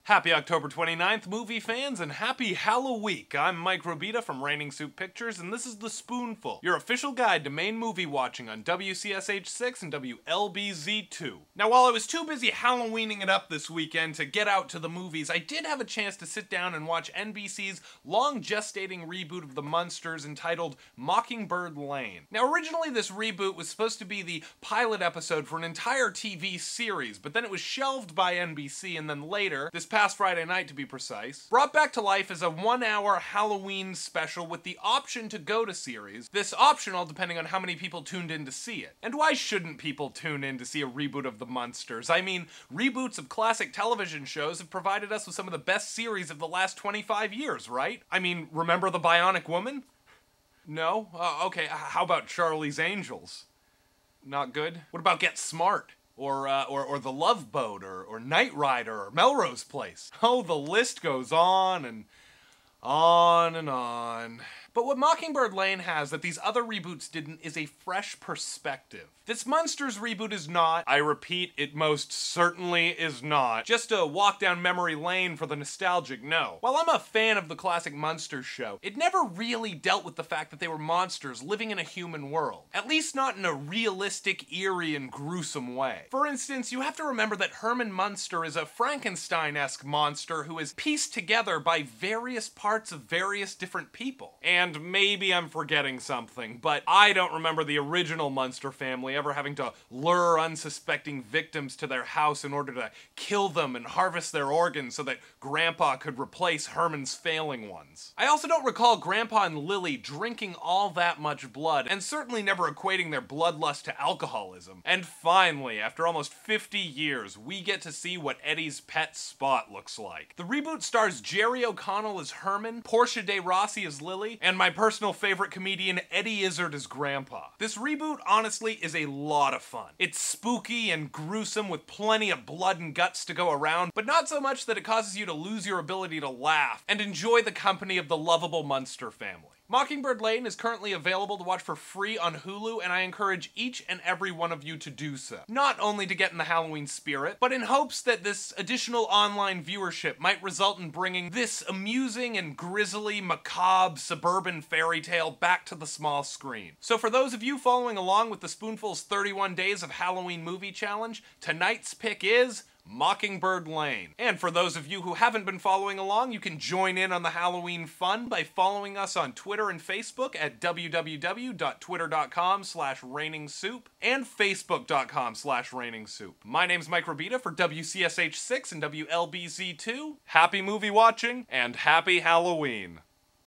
Happy October 29th, movie fans, and happy Halloween! I'm Mike Robita from Raining Soup Pictures, and this is The Spoonful, your official guide to Maine movie watching on WCSH6 and WLBZ2. Now, while I was too busy Halloweening it up this weekend to get out to the movies, I did have a chance to sit down and watch NBC's long-gestating reboot of The Munsters entitled Mockingbird Lane. Now, originally this reboot was supposed to be the pilot episode for an entire TV series, but then it was shelved by NBC, and then later, this past Friday night to be precise, brought back to life as a 1-hour Halloween special with the option to go to series. This optional depending on how many people tuned in to see it. And why shouldn't people tune in to see a reboot of The Munsters? I mean, reboots of classic television shows have provided us with some of the best series of the last 25 years, right? I mean, remember The Bionic Woman? No? Okay, how about Charlie's Angels? Not good? What about Get Smart? Or The Love Boat, or Knight Rider, or Melrose Place. Oh, the list goes on and on and on. But what Mockingbird Lane has that these other reboots didn't is a fresh perspective. This Munsters reboot is not, I repeat, it most certainly is not, just a walk down memory lane for the nostalgic, no. While I'm a fan of the classic Munsters show, it never really dealt with the fact that they were monsters living in a human world. At least not in a realistic, eerie, and gruesome way. For instance, you have to remember that Herman Munster is a Frankenstein-esque monster who is pieced together by various parts of various different people. And maybe I'm forgetting something, but I don't remember the original Munster family ever having to lure unsuspecting victims to their house in order to kill them and harvest their organs so that Grandpa could replace Herman's failing ones. I also don't recall Grandpa and Lily drinking all that much blood, and certainly never equating their bloodlust to alcoholism. And finally, after almost 50 years, we get to see what Eddie's pet Spot looks like. The reboot stars Jerry O'Connell as Herman, Portia de Rossi as Lily, and my personal favorite comedian Eddie Izzard as Grandpa. This reboot, honestly, is a lot of fun. It's spooky and gruesome with plenty of blood and guts to go around, but not so much that it causes you to lose your ability to laugh and enjoy the company of the lovable Munster family. Mockingbird Lane is currently available to watch for free on Hulu, and I encourage each and every one of you to do so. Not only to get in the Halloween spirit, but in hopes that this additional online viewership might result in bringing this amusing and grisly, macabre, suburban fairy tale back to the small screen. So for those of you following along with the Spoonful's 31 Days of Halloween Movie Challenge, tonight's pick is Mockingbird Lane. And for those of you who haven't been following along, you can join in on the Halloween fun by following us on Twitter and Facebook at www.twitter.com/rainingsoup and facebook.com/rainingsoup. My name's Mike Robita for WCSH6 and WLBZ2. Happy movie watching and happy Halloween.